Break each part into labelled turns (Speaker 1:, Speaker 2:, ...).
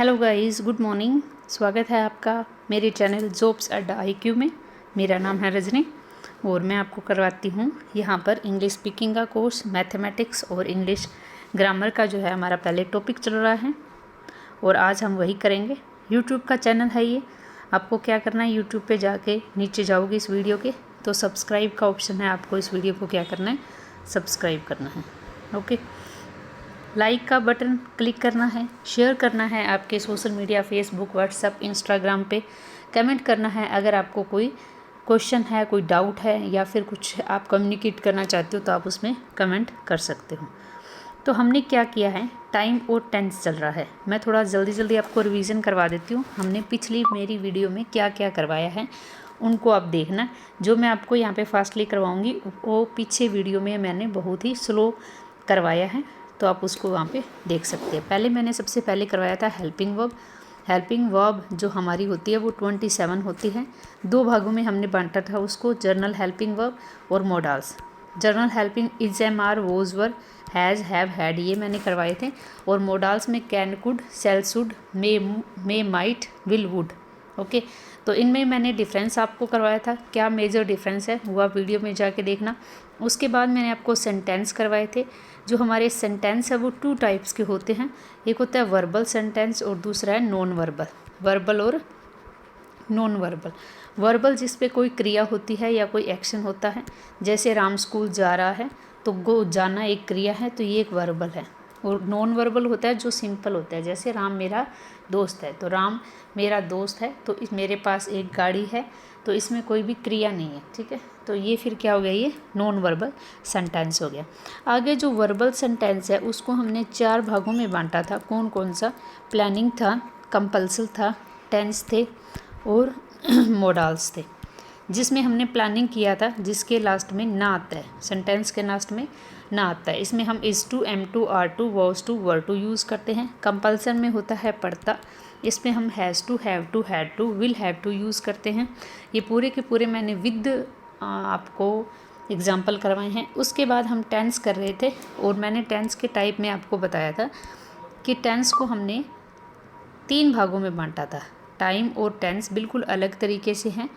Speaker 1: Hello guys, good morning. स्वागत है आपका मेरे चैनल जॉब्स अड्डा IQ में। मेरा नाम है रजनी और मैं आपको करवाती हूँ यहाँ पर इंग्लिश स्पीकिंग का कोर्स, मैथमेटिक्स और इंग्लिश ग्रामर का जो है हमारा पहले टॉपिक चल रहा है और आज हम वही करेंगे। यूट्यूब का चैनल है ये। आपको क्या करना है, यूट्यूब पे जाके नीचे जाओगे इस वीडियो के तो सब्सक्राइब का ऑप्शन है। आपको इस वीडियो को क्या करना है, सब्सक्राइब करना है। ओके, लाइक का बटन क्लिक करना है, शेयर करना है आपके social media, Facebook, WhatsApp, Instagram पे। कमेंट करना है अगर आपको कोई क्वेश्चन है, कोई डाउट है या फिर कुछ आप कम्युनिकेट करना चाहते हो तो आप उसमें कमेंट कर सकते हो। तो हमने क्या किया है, टाइम और टेंस चल रहा है। मैं थोड़ा जल्दी आपको रिवीजन करवा देती हूँ। हमने पिछली मेरी वीडियो में क्या क्या करवाया है उनको आप देखना। जो मैं आपको यहाँ पे फास्टली करवाऊँगी वो पीछे वीडियो में मैंने बहुत ही स्लो करवाया है, तो आप उसको वहाँ पे देख सकते हैं। पहले मैंने सबसे पहले करवाया था हेल्पिंग वर्ब। हेल्पिंग वर्ब जो हमारी होती है वो 27 होती है। दो भागों में हमने बांटा था उसको, जर्नल हेल्पिंग वर्ब और modals. General helping is, am, are, was, were, has, have, had, ये मैंने करवाए थे। और मोडाल्स में can, could, shall, should, may, might, will, would. Okay, तो इनमें मैंने डिफरेंस आपको करवाया था। क्या मेजर डिफरेंस है वो आप वीडियो में जाके देखना। उसके बाद मैंने आपको सेंटेंस करवाए थे। जो हमारे सेंटेंस है वो 2 टाइप्स के होते हैं। एक होता है वर्बल सेंटेंस और दूसरा है नॉन वर्बल। वर्बल और नॉन वर्बल। वर्बल जिस पे कोई क्रिया होती है या कोई एक्शन होता है, जैसे राम स्कूल जा रहा है तो गो जाना एक क्रिया है, तो ये एक वर्बल है। और नॉन वर्बल होता है जो सिंपल होता है, जैसे राम मेरा दोस्त है तो राम मेरा दोस्त है, तो इस मेरे पास एक गाड़ी है, तो इसमें कोई भी क्रिया नहीं है। ठीक है, तो ये फिर क्या हो गया, ये नॉन वर्बल सेंटेंस हो गया। आगे जो वर्बल सेंटेंस है उसको हमने 4 भागों में बांटा था। कौन कौन सा? प्लानिंग था, कंपल्सिव था, टेंस थे और मोडाल्स थे। जिसमें हमने प्लानिंग किया था जिसके लास्ट में ना आता है, सेंटेंस के लास्ट में ना आता है, इसमें हम is to, am to, are to, was to, were to use करते हैं। कंपल्सन में होता है पढ़ता, इसमें हम has to, have to, had to, will have to use करते हैं। ये पूरे के पूरे मैंने विद आपको एग्जाम्पल करवाए हैं। उसके बाद हम टेंस कर रहे थे और मैंने टेंस के टाइप में आपको बताया था कि टेंस को हमने 3 भागों में बांटा था। टाइम और टेंस बिल्कुल अलग तरीके से हैं।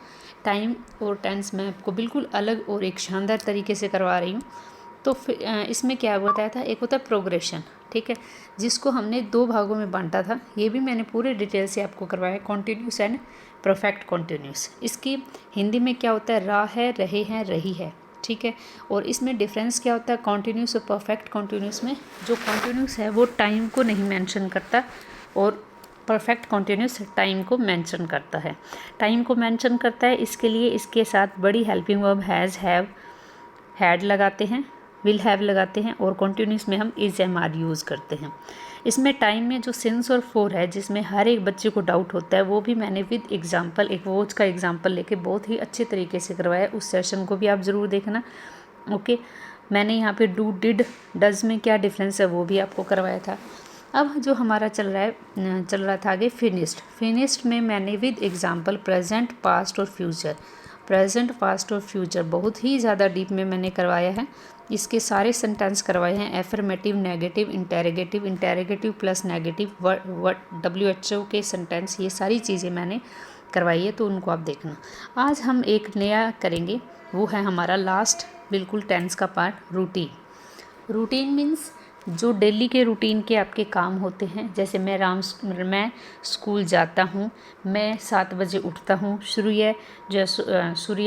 Speaker 1: टाइम और टेंस मैं आपको बिल्कुल अलग और एक शानदार तरीके से करवा रही हूँ। तो फिर इसमें क्या बताया था, एक होता है प्रोग्रेशन, ठीक है, जिसको हमने 2 भागों में बांटा था। ये भी मैंने पूरे डिटेल से आपको करवाया, कॉन्टिन्यूस एंड परफेक्ट कॉन्टिन्यूस। इसकी हिंदी में क्या होता है, रहा है, रहे हैं, रही है। ठीक है, और इसमें डिफरेंस क्या होता है कॉन्टिन्यूस और परफेक्ट कॉन्टिन्यूस में? जो कॉन्टिन्यूस है वो टाइम को नहीं मेंशन करता और परफेक्ट कॉन्टिन्यूस टाइम को मेंशन करता है। टाइम को मेंशन करता है, इसके लिए इसके साथ बड़ी helping verb has, have, had लगाते हैं, विल हैव लगाते हैं और कॉन्टिन्यूस में हम इज, एम, आर यूज़ करते हैं। इसमें टाइम में जो सिंस और फोर है, जिसमें हर एक बच्चे को डाउट होता है, वो भी मैंने विद एग्जाम्पल, एक वॉच का एग्जाम्पल लेके बहुत ही अच्छे तरीके से करवाया। उस सेशन को भी आप ज़रूर देखना। ओके, मैंने यहाँ पे डू, डिड, डज में क्या डिफरेंस है वो भी आपको करवाया था। अब जो हमारा चल रहा था आगे फिनिश्ड। फिनिश्ड में मैंने विद एग्जाम्पल प्रेजेंट, पास्ट और फ्यूचर, प्रेजेंट, पास्ट और फ्यूचर बहुत ही ज़्यादा डीप में मैंने करवाया है। इसके सारे सेंटेंस करवाए हैं, affirmative, negative, interrogative, interrogative plus negative, WHO के सेंटेंस, ये सारी चीज़ें मैंने करवाई है, तो उनको आप देखना। आज हम एक नया करेंगे, वो है हमारा लास्ट बिल्कुल टेंस का पार्ट, रूटीन। रूटीन मीन्स जो डेली के रूटीन के आपके काम होते हैं, जैसे मैं स्कूल जाता हूँ, मैं 7 बजे उठता हूँ, सूर्य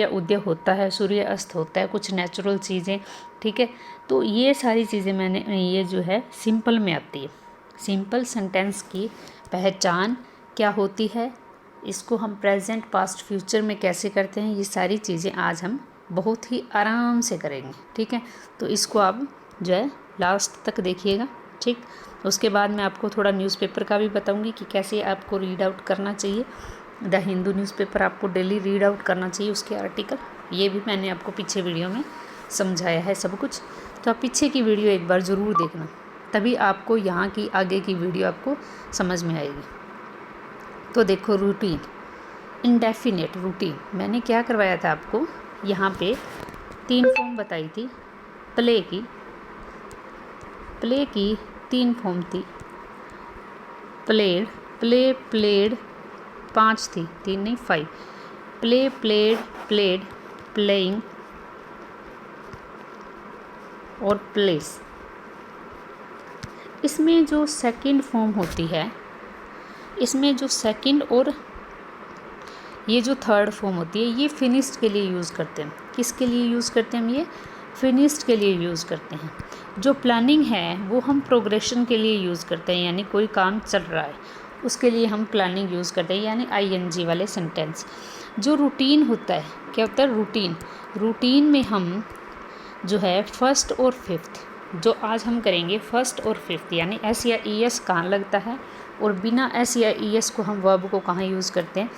Speaker 1: उदय होता है, सूर्य अस्त होता है, कुछ नेचुरल चीज़ें। ठीक है, तो ये सारी चीज़ें मैंने, ये जो है सिंपल में आती है। सिंपल सेंटेंस की पहचान क्या होती है, इसको हम प्रेजेंट, पास्ट, फ्यूचर में कैसे करते हैं, ये सारी चीज़ें आज हम बहुत ही आराम से करेंगे। ठीक है, तो इसको आप जो है लास्ट तक देखिएगा। ठीक, उसके बाद मैं आपको थोड़ा न्यूज़पेपर का भी बताऊंगी कि कैसे आपको रीड आउट करना चाहिए। द हिंदू न्यूज़पेपर आपको डेली रीड आउट करना चाहिए, उसके आर्टिकल, ये भी मैंने आपको पीछे वीडियो में समझाया है सब कुछ। तो आप पीछे की वीडियो एक बार ज़रूर देखना, तभी आपको यहाँ की आगे की वीडियो आपको समझ में आएगी। तो देखो, रूटीन, इंडेफिनेट रूटीन, मैंने क्या करवाया था आपको, यहाँ पे 3 फॉर्म बताई थी। प्ले की 3 फॉर्म थी, प्लेड, प्ले प्लेड 5 थी, 3 नहीं 5। प्ले प्लेड प्लेड, प्लेइंग और प्लेस। इसमें जो सेकंड फॉर्म होती है, इसमें जो सेकंड और ये जो थर्ड फॉर्म होती है, ये फिनिश्ड के लिए यूज़ करते हैं। किसके लिए यूज़ करते हैं हम? ये फिनिश्ड के लिए यूज़ करते हैं। जो प्लानिंग है वो हम प्रोग्रेशन के लिए यूज़ करते हैं, यानी कोई काम चल रहा है उसके लिए हम प्लानिंग यूज़ करते हैं, यानी आईएनजी वाले सेंटेंस। जो रूटीन होता है, क्या होता है? रूटीन। रूटीन में हम जो है फर्स्ट और फिफ्थ, जो आज हम करेंगे फर्स्ट और फिफ्थ, यानी एस या ई एस कहाँ लगता है और बिना एस या ई एस को हम वर्ब को कहाँ यूज़ करते हैं,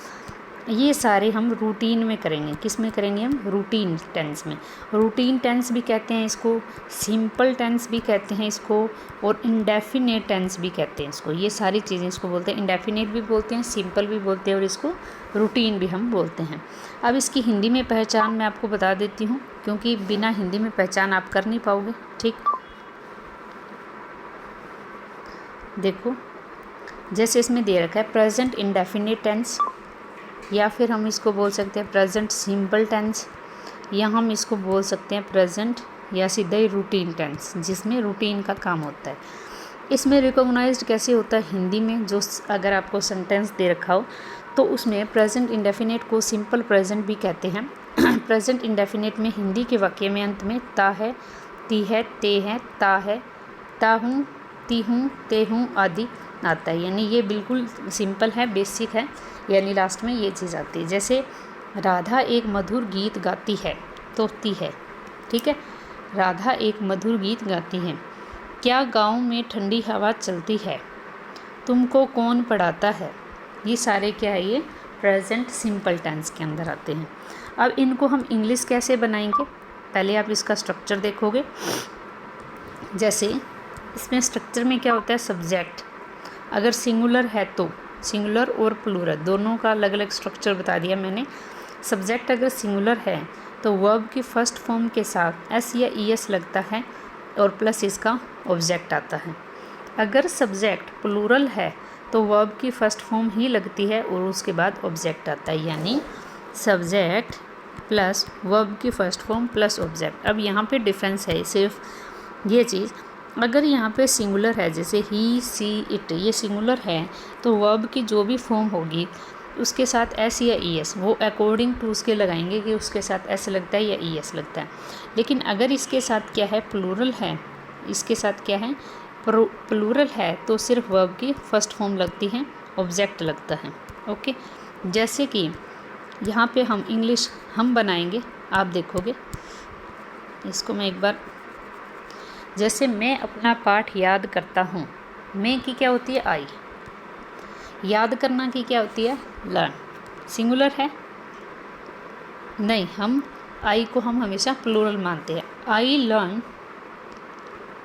Speaker 1: ये सारे हम रूटीन में करेंगे। किस में करेंगे हम? रूटीन टेंस में। रूटीन टेंस भी कहते हैं इसको, सिंपल टेंस भी कहते हैं इसको, और इंडेफिनेट टेंस भी कहते हैं इसको। ये सारी चीज़ें इसको बोलते हैं। इंडेफिनेट भी बोलते हैं, सिंपल भी बोलते हैं, और इसको रूटीन भी हम बोलते हैं। अब इसकी हिंदी में पहचान मैं आपको बता देती हूँ, क्योंकि बिना हिंदी में पहचान आप कर नहीं पाओगे। ठीक, देखो जैसे इसमें दे रखा है प्रेजेंट इंडेफिनेट टेंस, या फिर हम इसको बोल सकते हैं प्रेजेंट सिंपल टेंस, या हम इसको बोल सकते हैं प्रेजेंट या सीधा ही रूटीन टेंस, जिसमें रूटीन का काम होता है। इसमें रिकॉग्नाइज्ड कैसे होता है हिंदी में? जो अगर आपको सेंटेंस दे रखा हो तो उसमें प्रेजेंट इंडेफिनेट को सिंपल प्रेजेंट भी कहते हैं। प्रेजेंट इंडेफिनेट में हिंदी के वाक्य में अंत में ता है, ती है, ते है, ता है, ता हूँ, ती हूँ, ते हूँ आदि आता है, यानी ये बिल्कुल सिंपल है, बेसिक है, यानी लास्ट में ये चीज़ आती है। जैसे राधा एक मधुर गीत गाती है, तो ती है। ठीक है, राधा एक मधुर गीत गाती है। क्या गांव में ठंडी हवा चलती है, तुमको कौन पढ़ाता है। ये सारे क्या है? ये प्रेजेंट सिंपल टेंस के अंदर आते हैं। अब इनको हम इंग्लिश कैसे बनाएंगे, पहले आप इसका स्ट्रक्चर देखोगे। जैसे इसमें स्ट्रक्चर में क्या होता है? सब्जेक्ट अगर सिंगुलर है तो सिंगुलर और प्लूरल दोनों का अलग अलग स्ट्रक्चर बता दिया मैंने। सब्जेक्ट अगर सिंगुलर है तो वर्ब की फर्स्ट फॉर्म के साथ एस या ई एस लगता है और प्लस इसका ऑब्जेक्ट आता है। अगर सब्जेक्ट प्लूरल है तो वर्ब की फर्स्ट फॉर्म ही लगती है और उसके बाद ऑब्जेक्ट आता है, यानी सब्जेक्ट प्लस वर्ब की फर्स्ट फॉर्म प्लस ऑब्जेक्ट। अब यहाँ पे डिफरेंस है सिर्फ ये चीज़, अगर यहाँ पे सिंगुलर है जैसे ही, सी, इट, ये सिंगुलर है तो वर्ब की जो भी फॉर्म होगी उसके साथ एस या ई एस वो अकॉर्डिंग टू उसके लगाएंगे कि उसके साथ एस लगता है या ई एस लगता है। लेकिन अगर इसके साथ क्या है? प्लूरल है, इसके साथ क्या है? प्लूरल है, तो सिर्फ वर्ब की फर्स्ट फॉर्म लगती है, ऑब्जेक्ट लगता है। ओके, जैसे कि यहाँ पे हम इंग्लिश हम बनाएंगे, आप देखोगे इसको मैं एक बार। जैसे मैं अपना पाठ याद करता हूँ, मैं की क्या होती है? आई। याद करना की क्या होती है? लर्न। सिंगुलर है नहीं, हम आई को हम हमेशा प्लूरल मानते हैं। I learn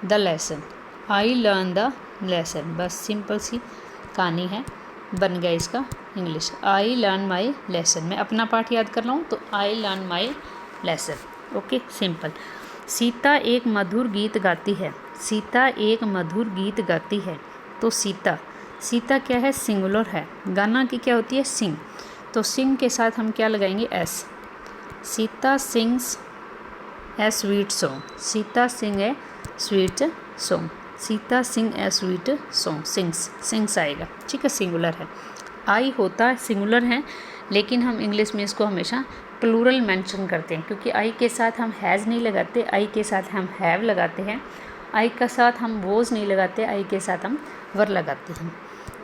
Speaker 1: the lesson, I learn the lesson, बस सिंपल सी कहानी है, बन गया इसका English. I learn my lesson, मैं अपना पाठ याद कर रहा हूँ तो I learn my lesson. Okay, simple. Sita एक मधुर गीत गाती है, सीता एक मधुर गीत गाती है, तो सीता, सीता क्या है? सिंगुलर है। गाना की क्या होती है? सिंग, तो सिंग के साथ हम क्या लगाएंगे? S. Sita sings a sweet song, Sita sing a sweet song, Sita sing a sweet song, sings, sings आएगा। ठीक है, सिंगुलर है। आई होता है सिंगुलर है, लेकिन हम इंग्लिश में इसको हमेशा प्लूरल मेंशन करते हैं, क्योंकि आई के साथ हम हैज़ नहीं लगाते, आई के साथ हम हैव लगाते हैं, आई के साथ हम वोज नहीं लगाते, आई के साथ हम वर लगाते हैं।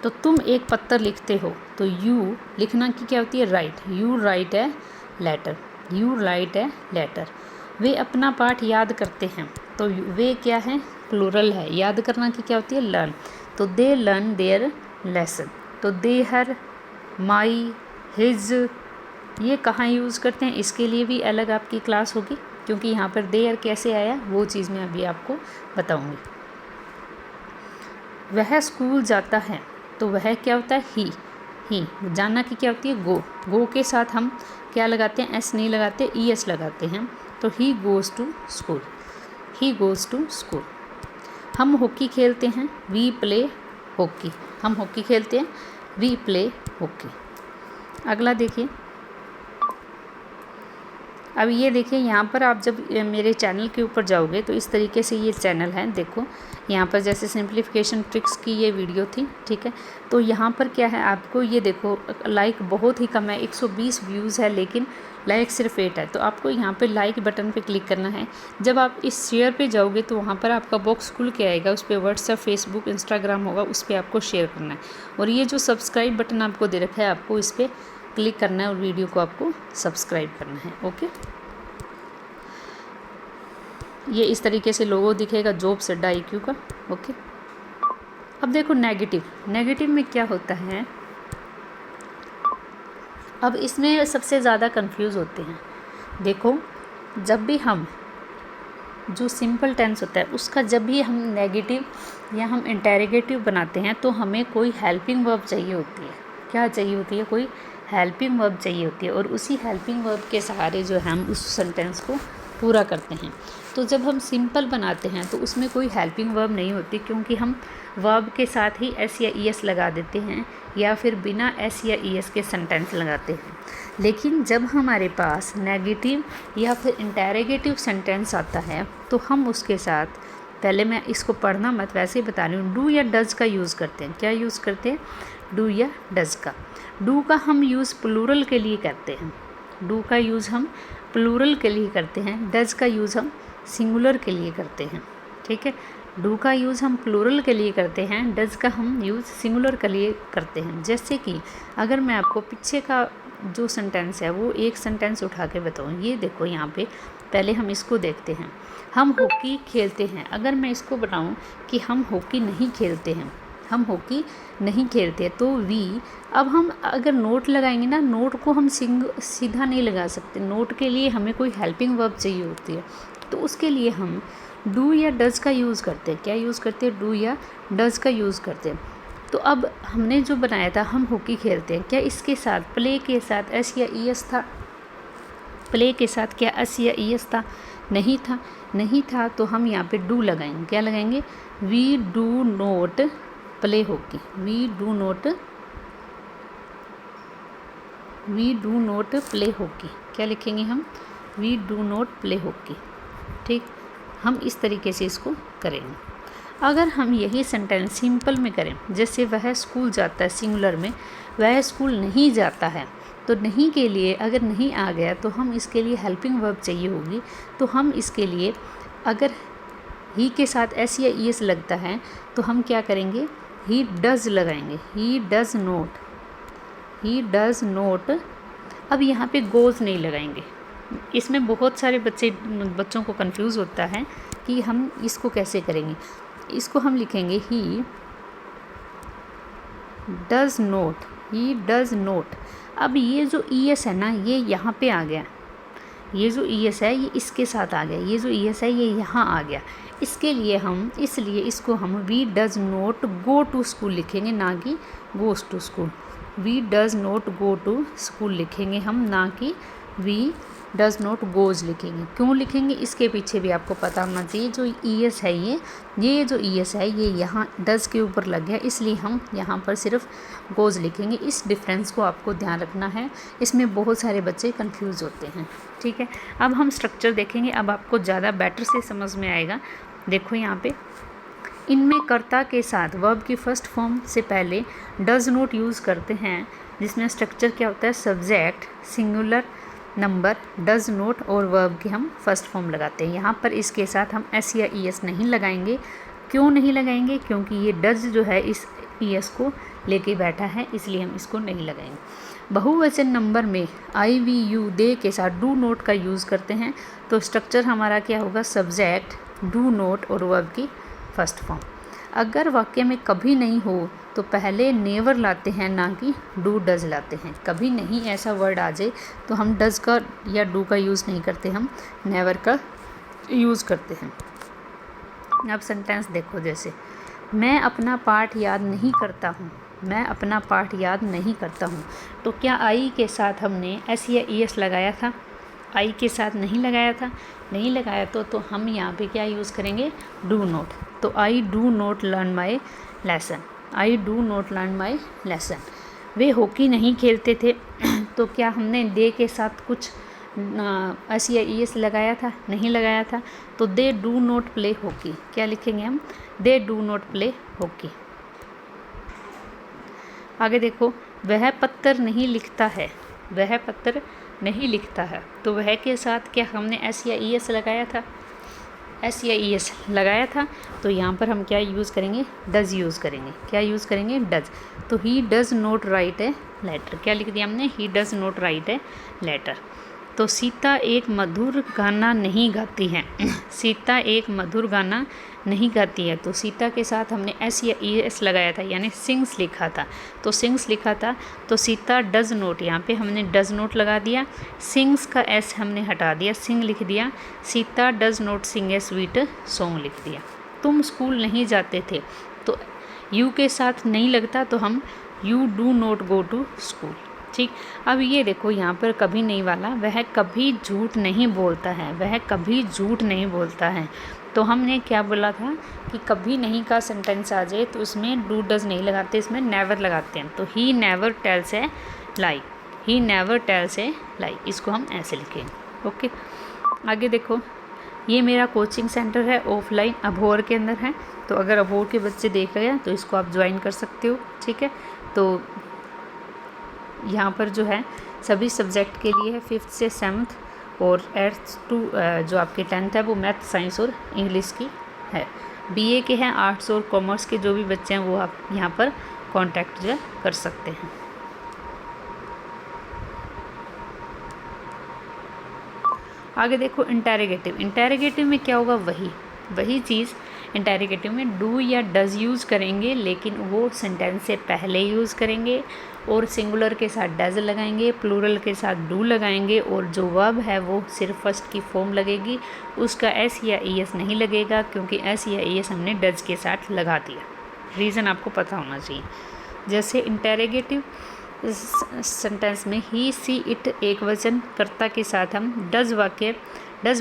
Speaker 1: तो तुम एक पत्र लिखते हो, तो यू लिखना की क्या होती है? Right. You write a letter, you write a letter. वे अपना पाठ याद करते हैं, तो वे क्या है? प्लूरल है। याद करना की क्या होती है? लर्न, तो दे लर्न देयर लेसन। तो दे, हर, माई, हिज, ये कहाँ यूज़ करते हैं, इसके लिए भी अलग आपकी क्लास होगी, क्योंकि यहाँ पर देयर कैसे आया वो चीज़ मैं अभी आपको बताऊँगी। वह स्कूल जाता है, तो वह क्या होता है? ही। जाना की क्या होती है? गो। गो के साथ हम क्या लगाते हैं? एस नहीं लगाते, ई एस लगाते हैं, तो he goes to school, he goes to school. हम हॉकी खेलते हैं, वी प्ले हॉकी, हम हॉकी खेलते हैं, वी प्ले हॉकी। अगला देखिए, अब ये देखिए यहाँ पर आप जब मेरे चैनल के ऊपर जाओगे तो इस तरीके से ये चैनल है। देखो यहाँ पर जैसे सिंप्लीफिकेशन ट्रिक्स की ये वीडियो थी, ठीक है। तो यहाँ पर क्या है, आपको ये देखो लाइक बहुत ही कम है, 120 व्यूज़ है, लेकिन लाइक सिर्फ 8 है। तो आपको यहाँ पे लाइक बटन पे क्लिक करना है। जब आप इस शेयर पे जाओगे तो वहाँ पर आपका बॉक्स खुल के आएगा, उस पर व्हाट्सएप, फेसबुक, इंस्टाग्राम होगा, उस पर आपको शेयर करना है। और ये जो सब्सक्राइब बटन आपको दे रखा है, आपको इस पर क्लिक करना है और वीडियो को आपको सब्सक्राइब करना है। ओके, ये इस तरीके से लोगो दिखेगा जॉब्स अड्डा IQ का। ओके, अब देखो नेगेटिव में क्या होता है। अब इसमें सबसे ज़्यादा कंफ्यूज होते हैं। देखो, जब भी हम जो सिंपल टेंस होता है उसका जब भी हम नेगेटिव या हम इंटेरोगेटिव बनाते हैं तो हमें कोई हेल्पिंग वर्ब चाहिए होती है। क्या चाहिए होती है? कोई हेल्पिंग वर्ब चाहिए होती है, और उसी हेल्पिंग वर्ब के सहारे जो है हम उस सेंटेंस को पूरा करते हैं। तो जब हम सिंपल बनाते हैं तो उसमें कोई हेल्पिंग वर्ब नहीं होती, क्योंकि हम वर्ब के साथ ही एस या ईएस लगा देते हैं, या फिर बिना एस या ईएस के सेंटेंस लगाते हैं। लेकिन जब हमारे पास नेगेटिव या फिर इंटेरोगेटिव सेंटेंस आता है तो हम उसके साथ, पहले मैं इसको पढ़ना मत, वैसे ही बता रही हूँ, डू या डज का यूज़ करते हैं। क्या यूज़ करते हैं? डू या डज का। डू का हम यूज़ प्लूरल के लिए करते हैं। डू का यूज़ हम प्लूरल के लिए करते हैं। डज का यूज़ हम सिंगुलर के लिए करते हैं, ठीक है। डू का यूज़ हम प्लूरल के लिए करते हैं, डज का हम यूज़ सिंगुलर के लिए करते हैं। जैसे कि अगर मैं आपको पीछे का जो सेंटेंस है वो एक सेंटेंस उठा के बताऊँ, ये देखो यहाँ पे, पहले हम इसको देखते हैं। हम हॉकी खेलते हैं। अगर मैं इसको बताऊँ कि हम हॉकी नहीं खेलते हैं, हम हॉकी नहीं खेलते, तो वी, अब हम अगर नोट लगाएंगे ना, नोट को हम सीधा नहीं लगा सकते। नोट के लिए हमें कोई हेल्पिंग वर्ब चाहिए होती है, तो उसके लिए हम डू या डज का यूज़ करते हैं। क्या यूज़ करते हैं? डू या डज का यूज़ करते हैं। तो अब हमने जो बनाया था, हम हॉकी खेलते हैं, क्या इसके साथ प्ले के साथ एस या ईएस था? प्ले के साथ क्या एस या ईएस था? नहीं था। नहीं था तो हम यहाँ पे डू लगाएंगे। क्या लगाएंगे? We do not play hockey. We do not play hockey. क्या लिखेंगे हम? We do not play hockey, ठीक। हम इस तरीके से इसको करेंगे। अगर हम यही सेंटेंस सिंपल में करें, जैसे वह स्कूल जाता है, सिंगुलर में वह स्कूल नहीं जाता है, तो नहीं के लिए अगर नहीं आ गया तो हम इसके लिए हेल्पिंग वर्ब चाहिए होगी। तो हम इसके लिए अगर ही के साथ एस या ईएस लगता है तो हम क्या करेंगे? ही डज़ लगाएंगे। He does note. अब यहाँ पे गोज़ नहीं लगाएंगे। इसमें बहुत सारे बच्चों को कंफ्यूज होता है कि हम इसको कैसे करेंगे। इसको हम लिखेंगे ही डज़ नोट। अब ये जो ईएस है ना, ये यहाँ पे आ गया। ये जो ईएस है ये इसके साथ आ गया। ये जो ईएस है ये यहाँ आ गया। इसलिए इसको हम we does not go to school लिखेंगे, ना कि goes to school. We does not go to school लिखेंगे हम, ना कि वी डज़ नॉट गोज़ लिखेंगे। क्यों लिखेंगे? इसके पीछे भी आपको पता होना चाहिए। जो ईएस है ये जो ईएस है ये यहाँ डज़ के ऊपर लग गया, इसलिए हम यहाँ पर सिर्फ गोज़ लिखेंगे। इस डिफरेंस को आपको ध्यान रखना है। इसमें बहुत सारे बच्चे कंफ्यूज होते हैं, ठीक है। अब हम स्ट्रक्चर देखेंगे, अब आपको ज़्यादा बेटर से समझ में आएगा। देखो यहाँ पे, इनमें कर्ता के साथ वर्ब की फर्स्ट फॉर्म से पहले डज़ नॉट यूज़ करते हैं, जिसमें स्ट्रक्चर क्या होता है? Subject, singular, number, does note और वर्ब की हम फर्स्ट फॉर्म लगाते हैं। यहाँ पर इसके साथ हम एस या ईएस नहीं लगाएंगे। क्यों नहीं लगाएंगे? क्योंकि ये डज़ जो है इस ईएस को लेके बैठा है, इसलिए हम इसको नहीं लगाएंगे। बहुवचन नंबर में आई वी यू दे के साथ डू नोट का यूज़ करते हैं, तो स्ट्रक्चर हमारा क्या होगा? सब्जेक्ट, डू नोट और वर्ब की फर्स्ट फॉर्म। अगर वाक्य में कभी नहीं हो तो पहले नेवर लाते हैं, ना कि डू डज़ लाते हैं। कभी नहीं ऐसा वर्ड आ जाए तो हम डज़ का या डू का यूज़ नहीं करते, हम नेवर का यूज़ करते हैं। अब सेंटेंस देखो, जैसे मैं अपना पाठ याद नहीं करता हूँ। मैं अपना पाठ याद नहीं करता हूँ, तो क्या आई के साथ हमने एस या ईएस लगाया था? आई के साथ नहीं लगाया था। नहीं लगाया तो हम यहाँ पे क्या यूज़ करेंगे? Do not. तो I do not learn my lesson. I do not learn my lesson. वे हॉकी नहीं खेलते थे। तो क्या हमने दे के साथ कुछ एस या ई एस लगाया था? नहीं लगाया था। तो they do not play hockey, क्या लिखेंगे हम? They do not play hockey. आगे देखो, वह पत्थर नहीं लिखता है, वह पत्थर नहीं लिखता है। तो वह के साथ क्या हमने एस या ई एस लगाया था? एस या ई एस लगाया था। तो यहाँ पर हम क्या यूज़ करेंगे? डज यूज़ करेंगे। क्या यूज़ करेंगे? डज। तो he does not write a letter, क्या लिख दिया हमने? He does not write a letter. तो सीता एक मधुर गाना नहीं गाती है, सीता एक मधुर गाना नहीं गाती है। तो सीता के साथ हमने एस या ई एस लगाया था, यानी सिंग्स लिखा था। तो सिंग्स लिखा था, तो सीता डज नोट, यहाँ पे हमने डज नोट लगा दिया, सिंग्स का एस हमने हटा दिया, सिंग लिख दिया। Sita does not sing a sweet song लिख दिया। तुम स्कूल नहीं जाते थे, तो यू के साथ नहीं लगता, तो हम you do not go to school. ठीक, अब ये देखो यहाँ पर कभी नहीं वाला, वह कभी झूठ नहीं बोलता है, वह कभी झूठ नहीं बोलता है। तो हमने क्या बोला था कि कभी नहीं का सेंटेंस आ जाए तो उसमें डू डज नहीं लगाते, इसमें नेवर लगाते हैं। तो he never tells a lie, he never tells a lie, इसको हम ऐसे लिखेंगे। ओके, आगे देखो, ये मेरा कोचिंग सेंटर है ऑफलाइन अबोहर के अंदर है। तो अगर अबोहर के बच्चे देख रहे हैं तो इसको आप ज्वाइन कर सकते हो। ठीक है, तो यहाँ पर जो है सभी सब्जेक्ट के लिए है 5th से 7th, और 8th टू जो आपके 10th है वो मैथ, साइंस और इंग्लिश की है। बीए के हैं, आर्ट्स और कॉमर्स के जो भी बच्चे हैं वो आप यहाँ पर कांटेक्ट जो कर सकते हैं। आगे देखो, इंटेरोगेटिव। इंटेरोगेटिव में क्या होगा? वही चीज़ इंटेरोगेटिव में डू या डज यूज़ करेंगे, लेकिन वो सेंटेंस से पहले यूज़ करेंगे, और सिंगुलर के साथ डज लगाएंगे, प्लूरल के साथ डू लगाएंगे, और जो वर्ब है वो सिर्फ फर्स्ट की फॉर्म लगेगी, उसका एस या ई एस नहीं लगेगा, क्योंकि एस या ई एस हमने डज के साथ लगा दिया। रीज़न आपको पता होना चाहिए। जैसे इंटेरोगेटिव सेंटेंस में ही, सी, इट एक वचन कर्ता के साथ हम डज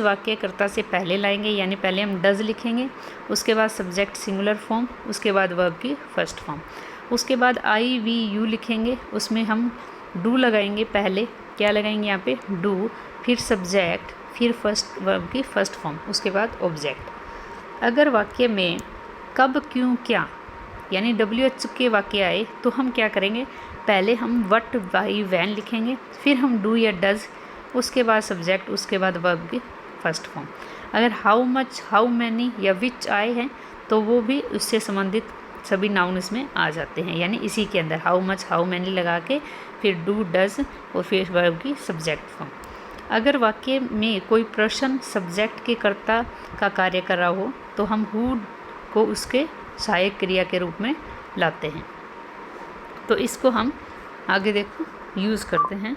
Speaker 1: वाक्य कर्ता से पहले लाएंगे, यानी पहले हम डज लिखेंगे, उसके बाद सब्जेक्ट सिंगुलर फॉर्म, उसके बाद वर्ब की फर्स्ट फॉर्म, उसके बाद आई वी यू लिखेंगे, उसमें हम डू लगाएंगे पहले, क्या लगाएंगे यहाँ पे? डू, फिर सब्जेक्ट, फिर फर्स्ट वर्ब की फर्स्ट फॉर्म, उसके बाद ऑब्जेक्ट। अगर वाक्य में कब, क्यों, क्या, यानी WH के वाक्य आए तो हम क्या करेंगे? पहले हम वट, वाई, वैन लिखेंगे, फिर हम डू या डज, उसके बाद सब्जेक्ट, उसके बाद वर्ब की फर्स्ट फॉर्म। अगर हाउ मच, हाउ मैनी या विच आए हैं तो वो भी उससे संबंधित सभी नाउन इसमें आ जाते हैं, यानी इसी के अंदर हाउ मच, हाउ मैनी लगा के फिर डू, डज और फिर वर्ब की सब्जेक्ट फॉर्म। अगर वाक्य में कोई प्रश्न सब्जेक्ट के कर्ता का कार्य कर रहा हो तो हम हु को उसके सहायक क्रिया के रूप में लाते हैं। तो इसको हम आगे देखो यूज़ करते हैं।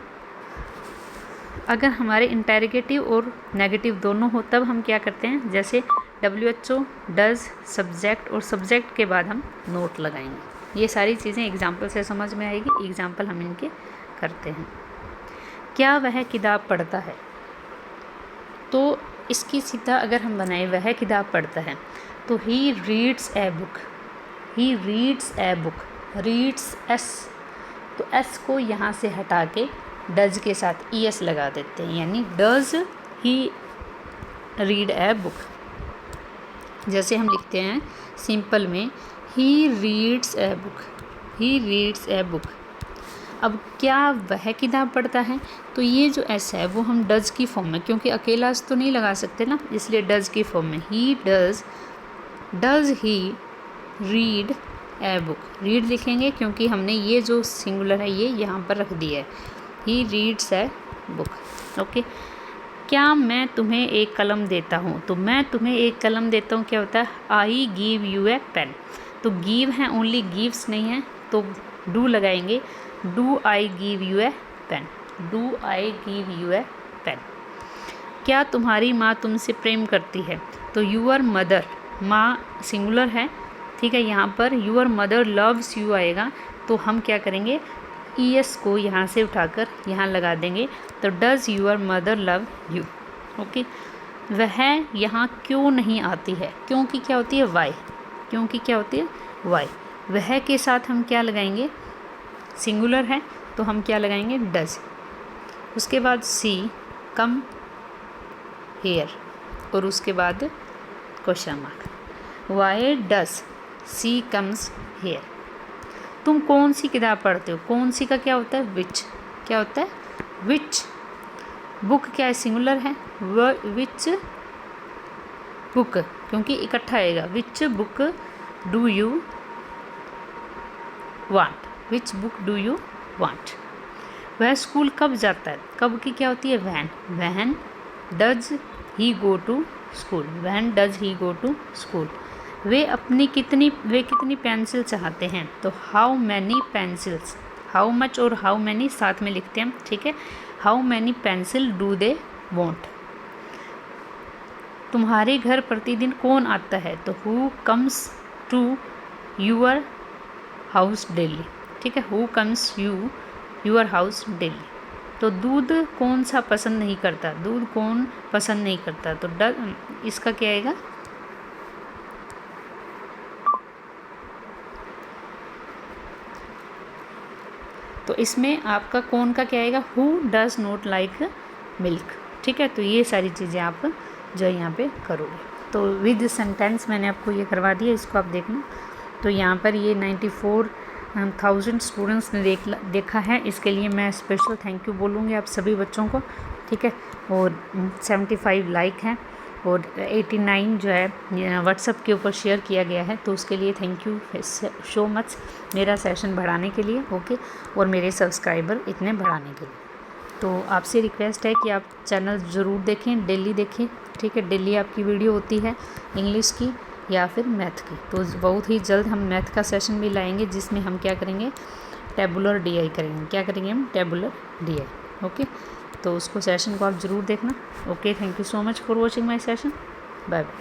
Speaker 1: अगर हमारे इंटेरोगेटिव और नेगेटिव दोनों हो तब हम क्या करते हैं? जैसे WHO, डज, सब्जेक्ट, और सब्जेक्ट के बाद हम नोट लगाएंगे। ये सारी चीज़ें एग्जाम्पल से समझ में आएगी, एग्जाम्पल हम इनके करते हैं। क्या वह किताब पढ़ता है? तो इसकी सीधा अगर हम बनाएं वह किताब पढ़ता है, तो he reads a book, he reads a book, reads S, तो एस को यहाँ से हटा के डज के साथ ई एस लगा देते हैं, यानी does he read a book. जैसे हम लिखते हैं सिंपल में he reads a book, he reads a book. अब क्या वह किताब पढ़ता है? तो ये जो एस है वो हम डज की फॉर्म में, क्योंकि अकेला तो नहीं लगा सकते ना, इसलिए डज की फॉर्म में he does he read a book, read लिखेंगे क्योंकि हमने ये जो सिंगुलर है ये यहाँ पर रख दिया है, he reads a book. Okay, क्या मैं तुम्हें एक कलम देता हूँ? तो मैं तुम्हें एक कलम देता हूँ क्या होता है? I give you a pen. तो गिव है, ओनली गिव्स नहीं है, तो डू लगाएंगे, do I give you a pen, do I give you a pen. क्या तुम्हारी माँ तुमसे प्रेम करती है? तो यूअर मदर, माँ सिंगुलर है, ठीक है, यहाँ पर यूअर मदर लव्स यू आएगा, तो हम क्या करेंगे? ई एस को यहाँ से उठाकर यहाँ लगा देंगे, तो does your mother love you. Okay, वह यहाँ क्यों नहीं आती है? क्योंकि क्या होती है? वाई, क्योंकि क्या होती है? वाई। वह के साथ हम क्या लगाएंगे? सिंगुलर है तो हम क्या लगाएंगे, डज। उसके बाद सी कम हेयर और उसके बाद question mark. Why does she comes here. तुम कौन सी किताब पढ़ते हो, कौन सी का क्या होता है, विच। क्या होता है, विच। बुक क्या है, सिंगुलर है, विच बुक, क्योंकि इकट्ठा आएगा। Which book do you want, which book do you want. वह स्कूल कब जाता है, कब की क्या होती है, when. When does he go to school, when does he go to school. वे कितनी पेंसिल चाहते हैं, तो how many pencils. How much और हाउ मैनी साथ में लिखते हैं हम, ठीक है। How many pencil do they want. तुम्हारे घर प्रतिदिन कौन आता है, तो who comes to your house daily, ठीक है। Who comes your house daily. तो दूध कौन सा पसंद नहीं करता, दूध कौन पसंद नहीं करता, तो इसका क्या आएगा, तो इसमें आपका कौन का क्या आएगा, who does not like milk, ठीक है। तो ये सारी चीज़ें आप जो यहाँ पे करोगे। तो विद सेंटेंस मैंने आपको ये करवा दिया, इसको आप देखना। तो यहाँ पर ये 94,000 स्टूडेंट्स ने देखा है, इसके लिए मैं स्पेशल थैंक यू बोलूँगी आप सभी बच्चों को, ठीक है। और 75 लाइक हैं और 89 जो है व्हाट्सएप के ऊपर शेयर किया गया है, तो उसके लिए थैंक यू सो मच मेरा सेशन बढ़ाने के लिए, ओके। और मेरे सब्सक्राइबर इतने बढ़ाने के लिए। तो आपसे रिक्वेस्ट है कि आप चैनल ज़रूर देखें, डेली देखें, ठीक है। डेली आपकी वीडियो होती है इंग्लिश की या फिर मैथ की। तो बहुत ही जल्द हम मैथ का सेशन भी लाएंगे, जिसमें हम क्या करेंगे, टेबुलर DI करेंगे। क्या करेंगे हम, टेबुलर DI, ओके। तो उसको सेशन को आप ज़रूर देखना, okay. Thank you so much for watching my session, bye bye.